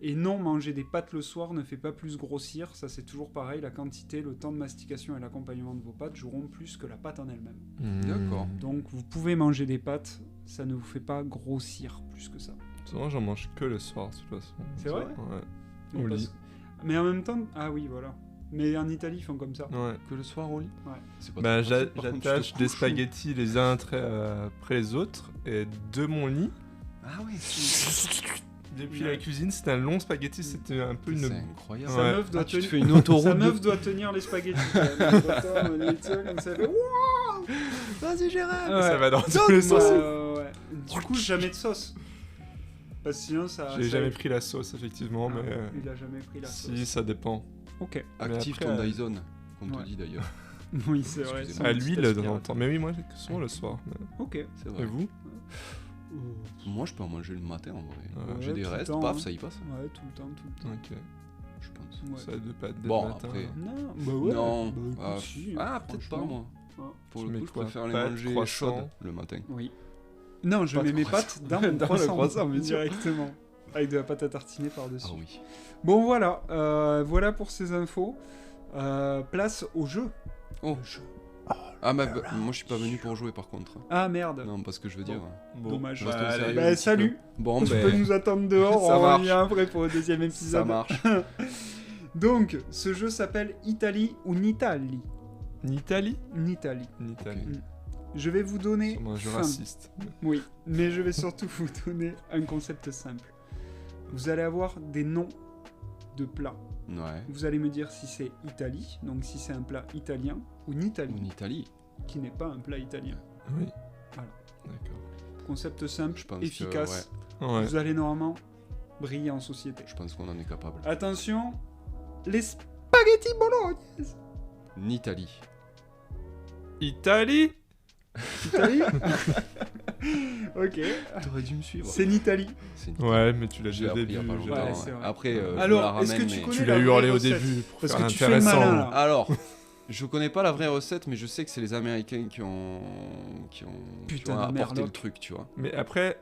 Et non, manger des pâtes le soir ne fait pas plus grossir. Ça c'est toujours pareil. La quantité, le temps de mastication et l'accompagnement de vos pâtes joueront plus que la pâte en elle-même. D'accord. Donc vous pouvez manger des pâtes. Ça ne vous fait pas grossir plus que ça. Souvent, j'en mange que le soir, de toute façon. C'est vrai Ouais. Mais Au parce- lit. Mais en même temps... Ah oui, voilà. Mais en Italie, ils font comme ça. Ouais. Que le soir au lit? Ouais. C'est pas Bah, trop pratique, par contre, tu te j'attache des couches ou- spaghettis les uns après les autres, et de mon lit. Ah ouais. Depuis la cuisine, c'était un long spaghetti, c'était un peu C'est une. incroyable. Sa Ouais. meuf doit Ah, tu te tenir... fais une autoroute. Sa de- meuf doit tenir les spaghettis. quand même. Autant, les tient comme ça, elle fait, Wouah Vas-y, Gérard. Ouais. Ça va dans tous les sens. Ouais. Du coup, jamais de sauce. Parce que sinon, ça. J'ai ça- jamais pris la sauce, effectivement, Ah, mais. Il a jamais pris la sauce. Si, ça dépend. Ok. Active Mais après, ton Dyson, qu'on ouais. te dit d'ailleurs. Oui, c'est vrai. Excusez-moi. À c'est une l'huile, petite de temps en aspirateur. temps. Mais oui, moi, souvent le soir. mais- Ok. C'est Et vrai. vous Moi, je peux en manger le matin en vrai. Ouais, J'ai des tout le restes, temps, paf, hein. ça y passe. Ouais, tout le temps. Ok. Je pense. Ouais. Ça de pas dès Bon, le matin. après. Non, bah ouais. Non. Bah, écoute, Ah, si, peut-être pas franchement. moi. Ouais. Pour Tu le mets coup, je quoi, préfère les pâtes, manger croissant chaudes le matin. Oui. Non, je Pas de mets mes croissant. pâtes dans mon Dans le croissant. croissant, bien sûr. Directement. avec de la pâte à tartiner par-dessus. Ah oui. Bon, voilà. Voilà pour ces infos. Place au jeu. Oh. Le jeu. Ah, moi je suis pas venu pour jouer par contre. Ah, merde. Non, parce que je veux dire. Bon, Dommage. restons allez, sérieux Bah, un petit salut. peu. Bon, Tu peux nous attendre dehors. Ça On marche. revient après pour le deuxième épisode. ça marche. Donc, ce jeu s'appelle Italie ou Nitali. Nitali Nitali. Nitali. Je vais vous donner. Sûrement un jeu fin. raciste. Oui, mais je vais surtout vous donner un concept simple. Vous allez avoir des noms de plats. Ouais. Vous allez me dire si c'est Italie, donc si c'est un plat italien, ou Nitali, En Italie. qui n'est pas un plat italien. Oui. Voilà. D'accord. Concept simple, Je pense efficace. Ouais. Vous allez normalement briller en société. Je pense qu'on en est capable. Attention, les spaghetti bolognaises. Nitali. Italie Italie. Ok, T'aurais dû me suivre. c'est Nitali. C'est Ouais, mais tu l'as J'ai déjà appris début. il y a pas j'ai- longtemps. Ouais, ouais. c'est vrai. Après, je Alors, la est-ce que ramène, tu mais- connais Tu la l'as vraie hurlé au recette début pour Parce faire que tu fais le intéressant. malin, là. Alors, je connais pas la vraie recette, mais je sais que c'est les Américains qui ont Putain de apporté le merloc. truc, tu vois. Mais après,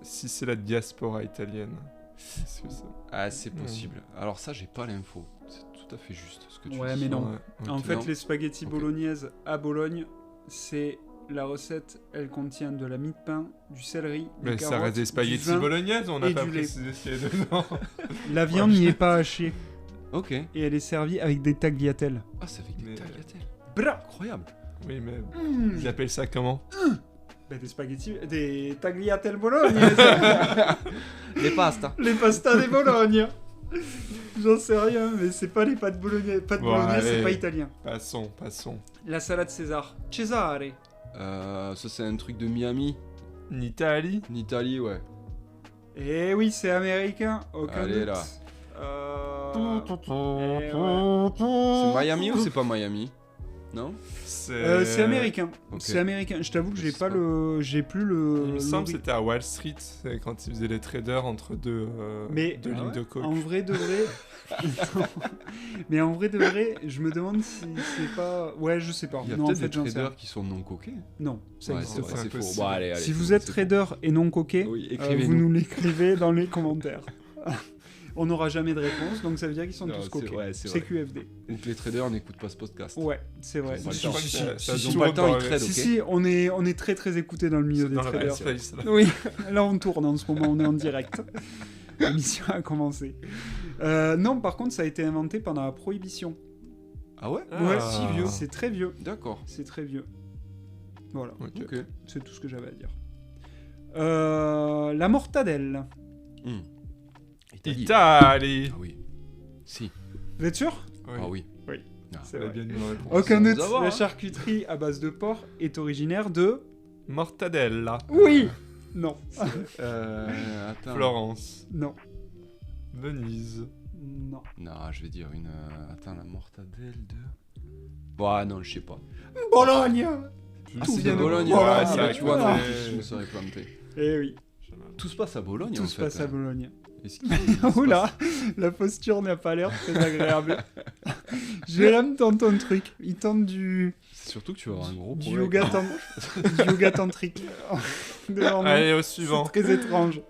si c'est la diaspora italienne, est-ce que ça... Ah, c'est possible. Alors ça, j'ai pas l'info. C'est tout à fait juste ce que tu Ouais, dis. mais non. Ouais, En ok. fait, Non. les spaghettis Ok. bolognaises à Bologne, c'est la recette, elle contient de la mie de pain, du céleri, des Mais ça carottes, reste des du spaghettis vin. bolognaises, on n'a et pas du lait. précisé ce qu'il y a dedans. La viande n'y est pas hachée Ok. et elle est servie avec des tagliatelles. Ah, c'est avec des Mais- tagliatelles. Bra Incroyable. Oui, mais Mmh. ils appellent ça comment Bah, des spaghettis, des tagliatelles bolognaises. Les pastas. Les pastas des Bolognes. J'en sais rien, mais c'est pas les pâtes bolognaises. Pâtes Bon, bolognaises, c'est allez. pas italien. Passons. La salade César. Cesare. Ça, c'est un truc de Miami. Nitali En Italie, ouais. Eh oui, c'est américain. Aucun Allez, doute. là. Ouais. C'est Miami ou c'est pas Miami? Non? C'est américain. Ok. C'est américain. Je t'avoue que Je j'ai sais pas pas. le, j'ai plus le. Il me semble que l'ori- c'était à Wall Street, c'est quand ils faisaient les traders entre deux, Mais- deux Ah lignes ouais de coke. En vrai de vrai. Mais en vrai de vrai, je me demande si c'est pas. Ouais, je sais pas. Il y a Non, en peut-être fait, des j'en sais rien. traders qui sont non coqués. Non, ça Ouais, existe c'est pas. vrai, c'est faux. impossible. Bon, allez, Si vous êtes c'est trader et non coquet, Oui, vous écrivez-nous. nous l'écrivez dans les commentaires. On n'aura jamais de réponse, donc ça veut dire qu'ils sont Non, tous c'est coquets. vrai, c'est C'est vrai. QFD. Ou que les traders n'écoute pas ce podcast. Ouais, c'est vrai. Ils ont pas le Je temps. crois que ça- ça Ils a ont pas le temps, ils dans- trade, Si, ok. si, on est très très écouté dans le milieu des dans la traders. space, là. Oui, là on tourne en ce moment, on est en direct. L'émission a commencé. Non, par contre, ça a été inventé pendant la Prohibition. Ah ouais? Ah. Ouais, si vieux. C'est très vieux. D'accord. C'est très vieux. Voilà, Ok. Ok. c'est tout ce que j'avais à dire. La mortadelle. Hmm. Italie Ah oui. Si. Vous êtes sûr? Oui. Ah oui. Oui. Ah. C'est Elle a vrai. bien une réponse. Aucun Sans doute, avoir, la hein. charcuterie à base de porc est originaire de... Mortadella. Oui. Non. Attends. Florence. Non. Venise. Non. Non, je vais dire une. Attends, la mortadelle de. Bah non, je sais pas. Bologne. Ah, Tout c'est vient de de Bologne. Bologne. Ouais, Ouais, bah, tu vois, voilà. non, je me serais planté. Eh oui, Tout se passe à Bologne, tout en se fait. passe à Bologne. Est-ce qu'il se passe- Oula, la posture n'a pas l'air très agréable. Jérém tente un truc. Il tente du C'est surtout que tu vas avoir un gros du problème. yoga, du yoga tantrique. Devant nous. Allez, au C'est suivant. très étrange.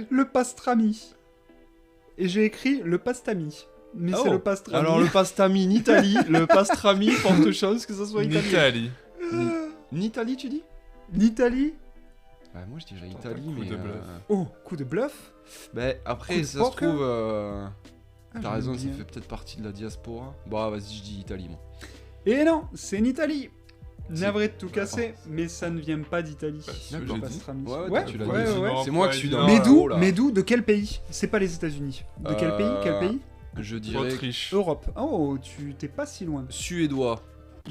Le pastrami. Et j'ai écrit le pastami. Mais c'est Oh, le pastrami. Alors, le pastami en Italie, le pastrami, porte chance que ça soit italien. Italie. En Italie, tu dis? L'Italie. Bah, moi, je dirais Tente Italie, un coup mais. de bluff. Oh, coup de bluff. Bah, Coup après, de ça se poker. trouve. Ah, T'as j'aime raison, ça bien. fait peut-être partie de la diaspora. Bah, vas-y, je dis Italie, moi. Et non, c'est en Italie. C'est- Navré de tout casser, mais ça ne vient pas d'Italie. Bah, c'est D'accord. ce que Le j'ai dit. pastrami. Ouais, tu l'as dit. ouais. C'est moi qui suis dans. Mais Ah, d'où oh là. Mais d'où De quel pays? C'est pas les États-Unis. De quel pays? Quel pays? Je dirais Autriche. Europe. Oh, tu t'es pas si loin. suédois.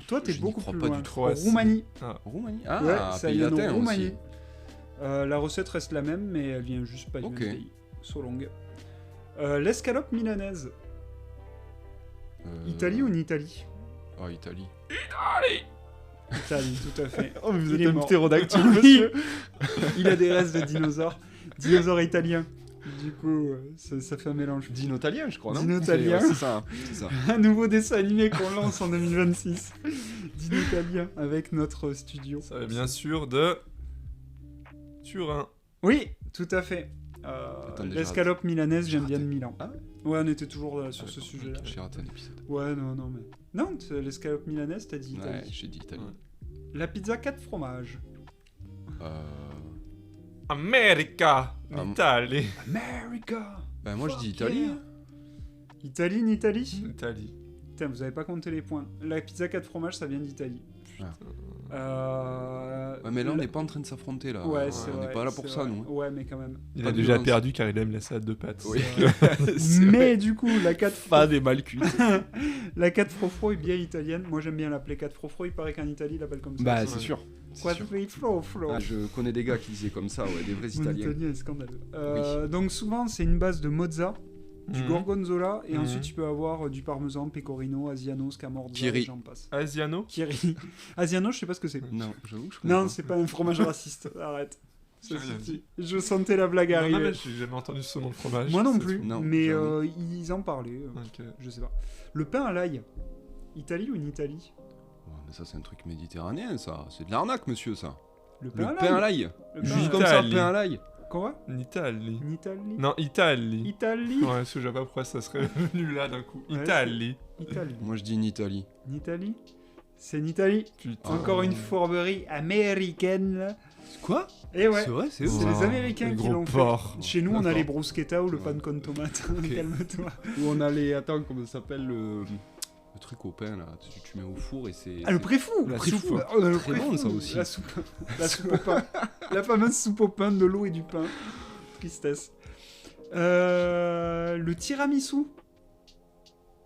Toi, t'es Je n'y beaucoup crois plus pas loin. du tout. Croatie. Roumanie. Roumanie. Ouais, Ah, ça pays vient de latin Roumanie. aussi. La recette reste la même, mais elle vient juste pas du Ok. même pays. So long. L'escalope milanaise. Italie ou en Italie? Ah, Italie. Italie, tout à fait. Oh, mais vous Il êtes est un mort. ptérodactyle, Oui. monsieur. Il a des restes de dinosaures. Dinosaures italiens. Du coup, ça fait un mélange. Dino-italien, je crois, non? Dino-italien. C'est ça, c'est ça. Un nouveau dessin animé qu'on lance en 2026. Dino-italien avec notre studio. Ça va bien sûr de Turin. Oui, tout à fait. Attendez, L'escalope milanaise j'ai vient bien de raté. Milan. Ah Ouais, on était toujours sur ce sujet-là. J'ai raté un épisode. Ouais, non, mais... Non, l'escalope milanaise, t'as dit Ouais, Italie. j'ai dit Italie. La pizza 4 fromages. America, Italie. America. Ben moi je dis Fuck Italie. yeah. Italie, n'Italie Italie. Putain, vous avez pas compté les points. La pizza 4 fromages, ça vient d'Italie. Ouais, mais là on n'est pas en train de s'affronter là. Ouais, c'est On vrai. n'est pas là pour c'est ça vrai. nous. Ouais, mais quand même. Il Pas a de déjà violence. perdu car il aime la salade de pâtes. Oui. Mais du coup, la 4 des mal cuites. la 4 frofro est bien italienne. Moi, j'aime bien l'appeler 4 frofro. Il paraît qu'en Italie, ils l'appellent comme ça. Bah Ouais. c'est sûr. C'est Quoi sûr. frofro. Ah, je connais des gars qui disaient comme ça, ouais, des vrais Mon Italiens. italien est scandaleux. Donc souvent, c'est une base de mozza, du gorgonzola, et ensuite tu peux avoir du parmesan, pecorino, asiano, scamorza, Kiri. et j'en passe. Asiano. Kiri. Asiano, je sais pas ce que c'est. Non, j'avoue que je connais Non, pas. c'est pas un fromage raciste. Arrête. J'ai rien dit. Je sentais la blague Non, arriver. mais j'ai jamais entendu ce nom de fromage. Moi non c'est plus, tout. Non, mais jamais. ils en parlaient. Ok. Je sais pas. Le pain à l'ail. Italie ou une Italie? Ouais, mais ça c'est un truc méditerranéen ça. C'est de l'arnaque monsieur ça. Le Le pain pain à à l'ail. l'ail. Le Juste pain à comme l'ail. ça, Italie. pain à l'ail. Quoi? En Italie. Une Italie? Non, Italie. Italie? Ouais, parce que je sais pas pourquoi ça serait venu là d'un coup. Ouais, Italie. Italie. Moi je dis une Italie. Une Italie? C'est une Italie. Putain. Encore une fourberie américaine là. Quoi? Et ouais. C'est vrai, c'est C'est vrai. les Américains le qui gros l'ont fait. porc. Chez nous, on a D'accord. les bruschetta ou le pan con tomate. Calme-toi. Où on a les. Attends, comment ça s'appelle le truc au pain là. Tu mets au four et c'est. Ah, le préfou! La Préfou. soupe. On a le Très préfou. bon, ça aussi. La soupe au pain. La fameuse soupe au pain, de l'eau et du pain. Tristesse. Le tiramisu.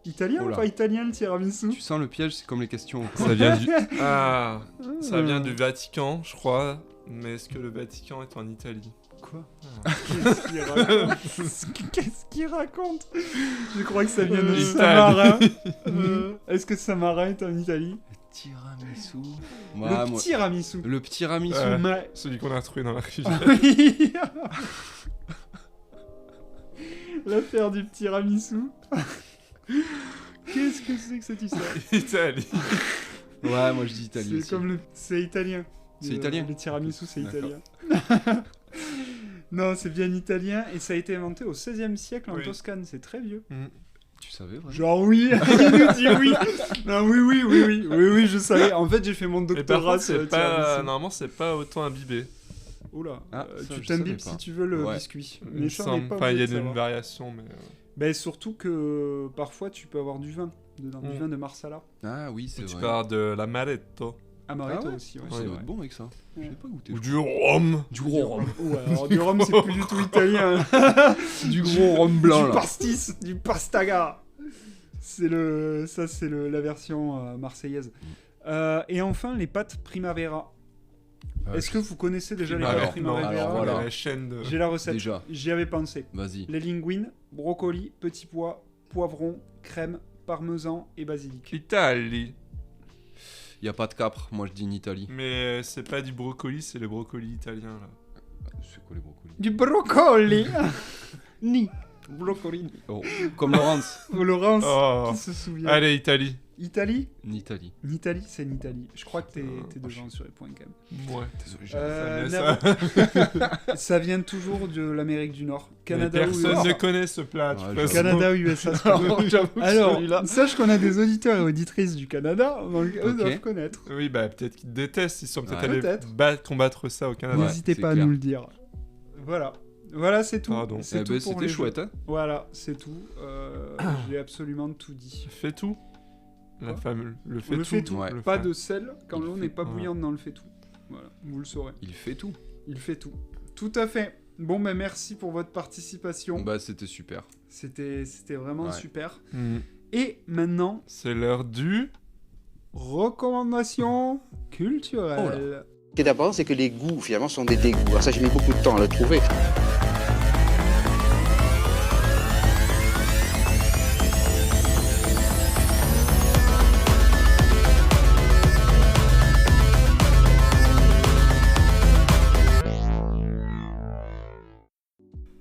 Italien Oh ou là. pas italien le tiramisu? Tu sens le piège, c'est comme les questions. Ça vient du. Ah, ça vient du Vatican, je crois. Mais est-ce que le Vatican est en Italie? Quoi? Ah. Qu'est-ce qu'il raconte? Qu'est-ce qu'il raconte? Je crois que ça vient de Italie. Samarin. Est-ce que Samarin est en Italie? Tiramisu. Le tiramisu. Le petit tiramisu. Mais- Celui qu'on a retrouvé dans la rivière. Oui. L'affaire du petit tiramisu. Qu'est-ce que c'est que cette histoire? Italie. Ouais, moi je dis Italie. C'est aussi. comme c'est italien. C'est italien. Le tiramisu, c'est D'accord. italien. Non, c'est bien italien et ça a été inventé au XVIe siècle en Oui. Toscane. C'est très vieux. Tu savais vraiment? Genre oui, il nous dit oui. Non, oui, je savais. En fait, j'ai fait mon Et par doctorat contre, sur le c'est pas. tiramisu. Normalement, c'est pas autant imbibé. Oula, Ah, ça, tu je t'imbibes savais pas. si tu veux le Ouais. biscuit. Il Mais me j'en ai semble. pas Enfin, il y a envie de une savoir. variation, mais. Ben, surtout que parfois tu peux avoir du vin dedans, du vin de Marsala. Ah oui, c'est Tu vrai. parles de l'amaretto. Amaretto Ah ouais aussi, ouais. Ça Ouais, doit ouais. être bon avec ça. Je Ouais. l'ai pas goûté. Ou du rhum. Du rhum. Ouais, alors du rhum, c'est plus du tout italien. Du gros rhum blanc Du là. pastis, du pastaga. C'est la version marseillaise. Et enfin, les pâtes primavera. Est-ce que vous connaissez déjà les Alors, pâtes primavera? alors, voilà. La chaîne de. J'ai la recette. Déjà. J'y avais pensé. Vas-y. Les linguines, brocoli, petits pois, poivrons, crème, parmesan et basilic. Italie. Y a pas de capre, moi je dis une Italie. Mais c'est pas du brocoli, c'est le brocoli italien là. C'est quoi les brocolis? Du brocoli. Ni. Brocoli. Oh, comme Laurence. Laurence, Oh. qui se souvient? Allez, Italie. Italie? Une Italie. N'Italie, c'est n'Italie. Je crois que t'es Putain, devant sur les points quand même. Ouais. Désolé, Ça vient, ça. Ça vient toujours de l'Amérique du Nord. Mais Canada ou personne USA. ne connaît ce plat. de toute Ouais, façon. Canada ou USA. si tu veux. Alors, sache qu'on a des auditeurs et auditrices du Canada, donc eux Ok. doivent connaître. Oui, bah peut-être qu'ils détestent. Ils sont peut-être Ouais. allés Peut-être. combattre ça au Canada. Ouais, N'hésitez c'est pas à clair. nous le dire. Voilà. Voilà, c'est tout. Pardon. C'est Eh tout ben, pour c'était les chouette, jeux. hein. Voilà, c'est tout. J'ai absolument tout dit. Fais tout. La Quoi femme, le fait Le tout. fait tout. Ouais. Le Pas fait. de sel quand Il l'eau fait- n'est pas ouais. bouillante dans le fait tout. Voilà, vous le saurez. Il fait tout. Il fait tout. Tout à fait. Bon, ben merci pour votre participation. Bah, c'était super. C'était vraiment Ouais. super. Hmm. Et maintenant, C'est l'heure du. recommandation culturelle. Ce qui est important, c'est que les goûts, finalement, sont des dégoûts. Alors ça, j'ai mis beaucoup de temps à le trouver.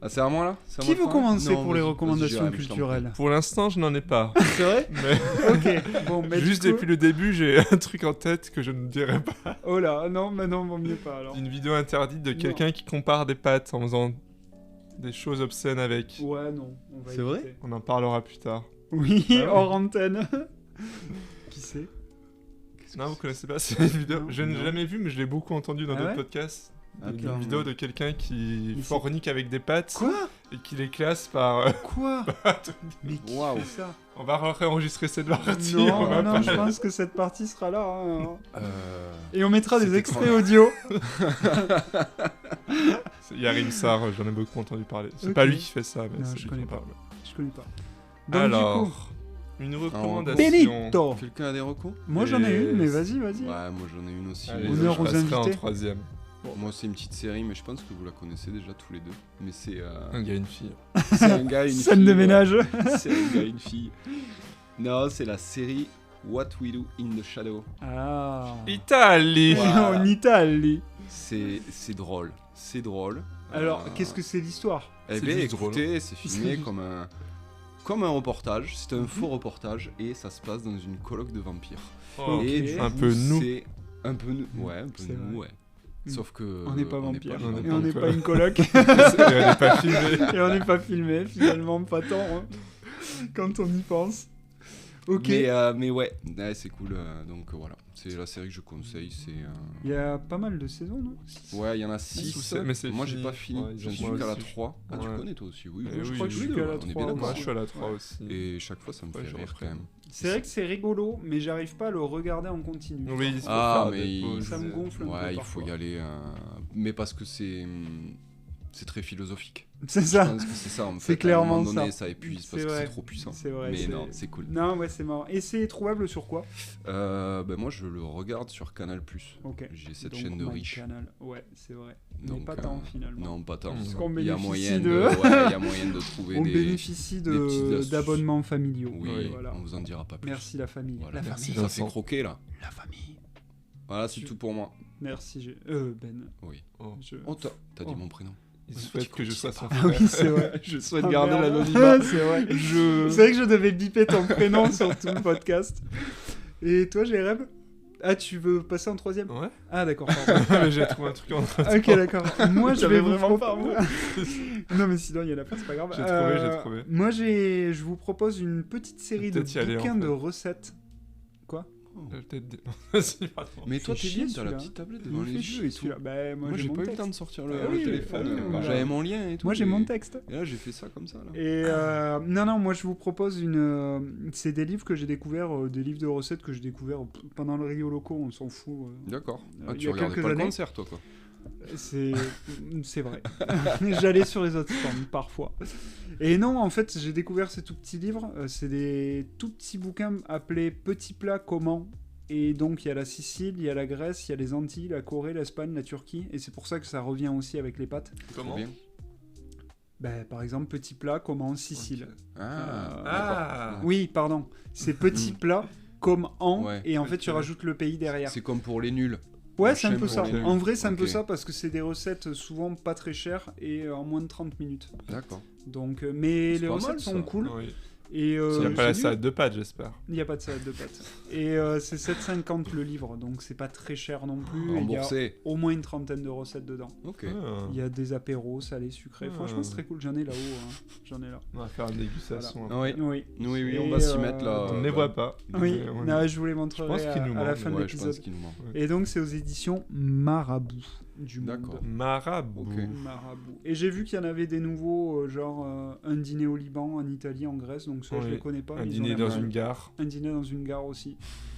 Ah, c'est à moi là? C'est à Qui moi de veut parler commencer Non, pour les vas-y, recommandations vas-y, Jérémy, je t'en prie. culturelles? Pour l'instant, je n'en ai pas. C'est vrai? Mais Ok. Bon, mais juste du coup- depuis le début, j'ai un truc en tête que je ne dirai pas. Oh là, non, mais non, vaut mieux pas alors. Une vidéo interdite de quelqu'un qui compare des pâtes en faisant des choses obscènes avec. Ouais, non, on va C'est vrai éviter. On en parlera plus tard. Oui, Ah ouais. hors antenne. Qui c'est? Non, vous connaissez pas cette vidéo? Non. Je n'ai Non. jamais vu, mais je l'ai beaucoup entendu dans Ah d'autres ouais podcasts. Une D'accord. vidéo de quelqu'un qui Mais c'est- fornique avec des pâtes Quoi? et qui les classe par... Quoi? Mais qui Waouh. fait ça? On va réenregistrer cette partie. on Non, va non, pas- je pense que cette partie sera là. hein. Euh, Et on mettra des C'était extraits trop- audio. Il y a Rimsar, j'en ai beaucoup entendu parler. C'est Ok. pas lui qui fait ça, mais Non, c'est je lui connais qui en pas. parle. Je connais pas. Donc, Alors, du coup, une recours. recommandation. Benito. Quelqu'un a des recos? Moi j'en ai Et- une, mais vas-y. Ouais, moi j'en ai une aussi. Allez, mais Honneur je aux passerai en invités. troisième. moi c'est une petite série, mais je pense que vous la connaissez déjà tous les deux. Mais c'est Un gars, une fille. c'est un gars, une Scène fille. de ménage. C'est un gars, une fille. Non, c'est la série What We Do in the Shadow. Ah. Italie. Voilà. En Italie. C'est drôle. C'est drôle. Alors, Euh, qu'est-ce que c'est l'histoire? Eh C'est bien, juste drôle. écoutez, c'est C'est filmé juste- comme un reportage. C'est un faux reportage et ça se passe dans une coloc de vampires. Oh, Ok. Et du Un coup, peu nous. c'est un peu nous. Ouais, un peu C'est nous, vrai. ouais. Sauf que On n'est pas vampire. des on Et n'est on pas n'est encore. pas une coloc. Et on n'est pas filmé. Et on n'est pas filmé, finalement, pas tant. hein. Quand on y pense. Ok. Mais ouais, c'est cool. Donc voilà, c'est la série que je conseille. C'est Il y a pas mal de saisons, non? ouais, il y en a Six 6. ou sept, mais c'est Moi j'ai fini. pas fini. Ouais, ils J'en ont suis moi qu'à la aussi. 3. Ah, tu Ouais. connais toi aussi, oui. Eh oui, oui, je crois que je oui, suis oui, qu'à la on est bien 3 d'accord. Moi, je aussi. suis à la 3 aussi. Et chaque fois ça me Ouais, fait je rire reprends. quand même. C'est vrai que c'est rigolo, mais j'arrive pas à le regarder en continu. Oui, il faut Ah, faire mais des pauses. Ça me gonfle un peu Ouais, il faut parfois. y aller. Mais parce que c'est très philosophique. C'est Je ça. pense que c'est ça en fait. C'est À un clairement moment donné, ça. ça épuise C'est parce que vrai. c'est trop puissant. C'est vrai. Mais c'est- non, c'est cool. Non, ouais, c'est marrant. Et c'est trouvable sur quoi? Ben moi je le regarde sur Canal+. Ok. J'ai cette Donc, chaîne de riches. MyCanal. Ouais, c'est vrai. Mais Donc, pas tant finalement. Non, pas tant. Parce qu'on Il y a bénéficie moyen de- de, ouais, il y a moyen de trouver On des. bénéficie des petites astuces. d'abonnements familiaux. Oui, Voilà. on vous en dira pas plus. Merci la famille. Voilà. La Merci, famille. Ça Vincent. fait croquer là. La famille. Voilà, c'est tout pour moi. Merci. Ben. Oui. Oh. Je- Oh, t'as dit Oh. mon prénom. Il souhaite que je sois son Ah frère. oui, c'est vrai. Je souhaite Ah, garder merde. l'anonymat. C'est vrai. Je. C'est vrai que je devais biper ton prénom sur tout le podcast. Et toi, Jérém? Ah, tu veux passer en troisième? Ouais. Ah, d'accord, pardon. Mais j'ai trouvé un truc en train de... Ok, d'accord. Moi, je J'avais vais vous vraiment proposer- non, mais sinon, il y en a pas, c'est pas grave. J'ai trouvé. Moi, je vous propose une petite série de Peut-être y aller, bouquins en fait. de recettes. Peut-être des... Vas-y, pardon. Mais toi, Fait t'es chier, bien, t'as la celui-là. petite tablette Il devant me les fait yeux chier, et tout. celui-là. Bah, Moi, j'ai mon pas eu le texte. temps de sortir Ah le oui, téléphone. ah oui, J'avais mon lien et tout. Moi, j'ai et- mon texte. Et là, j'ai fait ça comme ça. Là. Et non, moi je vous propose c'est des livres que j'ai découverts, des livres de recettes que j'ai découverts pendant le Rio Loco, on s'en fout. D'accord. Ah, il y tu a regardais quelques pas le années. concert, toi, quoi. C'est vrai. J'allais sur les autres stands parfois. Et non, en fait, j'ai découvert ces tout petits livres. C'est des tout petits bouquins appelés Petits plats comment. Et donc il y a la Sicile, il y a la Grèce, il y a les Antilles, la Corée, l'Espagne, la Turquie. Et c'est pour ça que ça revient aussi avec les pâtes. Comment Bien. Ben, par exemple, petit plat comment en Sicile. Ah. Ah. Oui, pardon. C'est petit plat comme en, Ouais. et en fait tu Ok. rajoutes le pays derrière. C'est comme pour les nuls. Ouais, un c'est un chien peu pour ça. les nuls. En vrai, c'est un peu Ok. ça parce que c'est des recettes souvent pas très chères et en moins de 30 minutes. D'accord. Donc, mais C'est les pas recettes mal, sont ça. cool. Oui. Et Il n'y a pas la c'est salade de pâtes, j'espère. Il n'y a pas de salade de pâtes. Et c'est 7,50 le livre, donc c'est pas très cher non plus. Il y a Remboursé. au moins une trentaine de recettes dedans. Ok. Ah. Il y a des apéros, salés, sucrés. Ah. Franchement, c'est très cool. J'en ai là-haut. Hein. J'en ai là. On va faire une dégustation. Ah oui. Oui. Oui, oui, Et, on va s'y euh, mettre là. On ne les voit pas. Oui, Mais on- non, je vous les Je montrerai pense qu'il nous à la manque. fin de Ouais, je l'épisode. pense qu'il nous manque. Et donc, c'est aux éditions Marabout du Monde. D'accord. Marabout. Ok. Marabout. Et j'ai vu qu'il y en avait des nouveaux, genre un dîner au Liban, en Italie, en Grèce, donc ça je Oui. les connais pas. Un mais ils ont dîner l'air dans mal. une gare. Un dîner dans une gare aussi.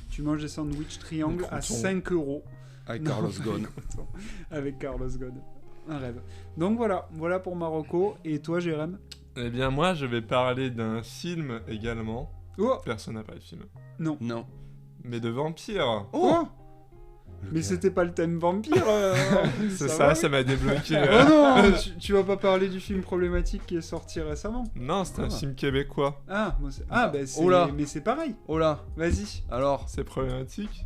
Tu manges des sandwichs triangles à croutons. 5 €. Avec Non, Carlos pas Ghosn. des croutons. Avec Carlos Ghosn. Un rêve. Donc voilà pour Marocco. Et toi, Jérém? Eh bien, moi, je vais parler d'un film également. Oh Personne n'a parlé de film. Non. Non. Mais de vampires. Oh Mais Lequel c'était pas le thème vampire. C'est va, ça, oui. ça m'a débloqué. Oh non, tu vas pas parler du film problématique qui est sorti récemment. Non, c'est un Ah. film québécois. Ah, bah c'est Oh là. mais c'est pareil. Oh là. Vas-y. Alors. C'est problématique.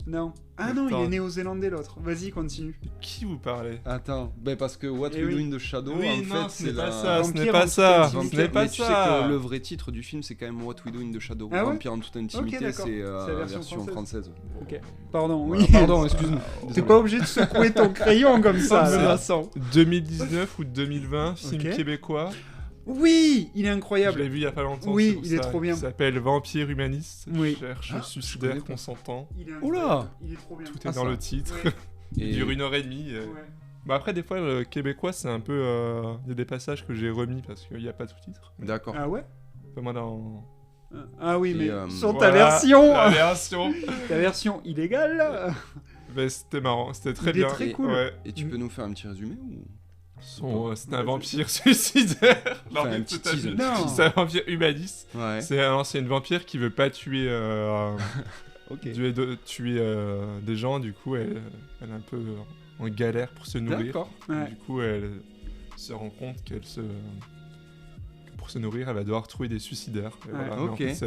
Non. Ah non, il Attends. est néo-zélandais l'autre. Vas-y, continue. De qui vous parlez? Attends, parce que What Eh We oui. Do in the Shadow, Oui, en non, fait, ce n'est c'est pas la... ça, ce Vampire n'est en pas toute ça, intimité. ce n'est pas Mais tu sais ça. que le vrai titre du film, c'est quand même What We Do in the Shadow. Ah ouais Vampire en toute intimité, Ok, d'accord. c'est C'est la la version version française. Ok. Pardon, Voilà, oui. pardon, excuse-moi. T'es Désolé. pas obligé de secouer ton crayon comme ça. Ça me là. lassant. 2019 ou 2020, film Ok. québécois. Oui, il est Je incroyable. l'ai vu il y a pas longtemps. Oui, c'est pour il est ça. trop bien. Il s'appelle Vampire humaniste. Oui. Cherche Ah, suicidaire connais pas. consentant. Il est Oula. incroyable. Il est trop bien. Tout est Ah, dans ça. le titre. Ouais. Il Et- dure 1h30. Ouais. Bah après, des fois, le québécois, c'est un peu. Il y a des passages que j'ai remis parce qu'il n'y a pas tout titre. D'accord. Ah ouais Pas mal dans. Ah oui, Et, mais sur ta Voilà, version, La version. ta version illégale. Mais c'était marrant, c'était très Il est bien. très cool. Ouais. Et tu peux nous faire un petit résumé ou... C'était un vampire suicidaire. Non, Enfin, mais un petit tout à fait. teaser. Non. C'est un vampire humaniste. Ouais. C'est une vampire qui veut pas tuer, Ok. tuer des gens. Du coup, elle est un peu en galère pour se nourrir. D'accord. Ouais. Du coup, elle se rend compte que pour se nourrir, elle va devoir trouver des suicidaires. Et Ouais. voilà. Mais en Ok. fait,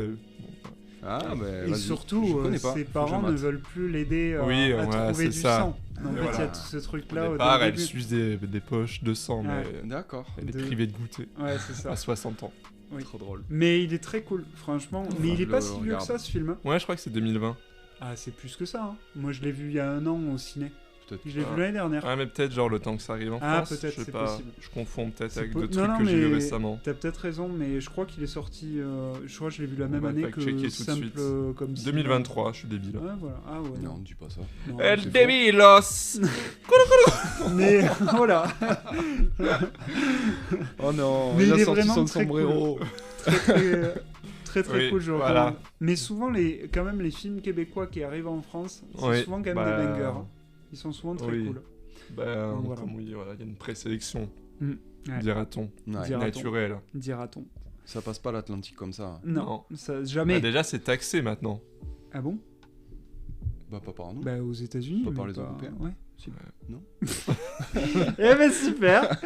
Ah, Et vas-y. surtout, Je connais pas. ses Faut que parents je ne mate. veulent plus l'aider Oui, à voilà, trouver c'est du ça. sang. En Et fait, il y voilà. a tout ce Au truc-là au départ, elle début. suce des poches de sang, Ouais. mais D'accord. elle est De- privée de goûter Ouais, c'est ça. à 60 ans. Oui. Trop drôle. Mais il est très cool, franchement. Mais il je est pas le si vieux que regarde. ça, ce film. Ouais, je crois que c'est 2020. Ah, c'est plus que ça. Hein. Moi, je l'ai vu il y a 1 an au ciné. Peut-être. Je l'ai Ah. vu l'année dernière. Ah, mais peut-être genre le temps que ça arrive en Ah, France. peut-être, je sais c'est pas. possible. Je confonds peut-être C'est avec po- d'autres non, trucs non, que j'ai vu mais récemment. T'as peut-être raison, mais je crois qu'il est sorti. Je crois que je l'ai vu la même va année fact-checker que tout de simple suite. comme si. 2023, je suis débile. Ouais, voilà. Ah ouais. Non, dis pas ça. non, El c'est faux. débilos. Mais voilà. Oh non, Mais il il a est sorti vraiment son très sombrero. Très Oui, cool, je voilà. recommande. Mais souvent, quand même, les films québécois qui arrivent en France, c'est Oui, souvent quand même bah, des bangers. Hein. Ils sont souvent très oui. cool. Ben, Donc, voilà. comme oui, voilà, il y a une présélection, Ouais. dira-t-on. Ouais. Dira-t-on. Naturelle. Dira-t-on. Ça passe pas l'Atlantique comme ça. Non, Non. ça, jamais. Bah, déjà, c'est taxé maintenant. Ah bon? Bah, pas par nous. Bah, aux États-Unis. Pas par mais les Européens. Ouais. si. Non. Eh ben super.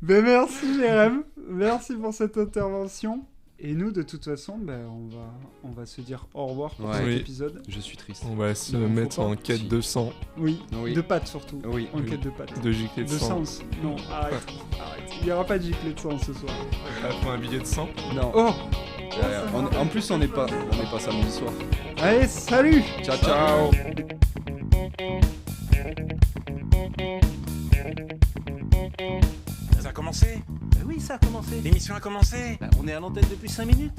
Ben merci Jérém. Merci pour cette intervention. Et nous, de toute façon, ben, on va se dire au revoir pour Ouais. cet Oui. épisode. Je suis triste. On va se Non, faut mettre pas. en quête Si. de sang, Oui. Oui. De pâtes surtout. Oui. En Oui. quête de pâtes. de giclée de De sang. sens. Non, arrête. Il n'y aura pas de giclée de sang ce soir. Ah, faut un billet de sang. Non. Oh. En plus, on n'est pas samedi soir. Allez, salut. Ciao, ciao. Ça a commencé? Oui, ça a commencé. L'émission a commencé? On est à l'antenne depuis 5 minutes.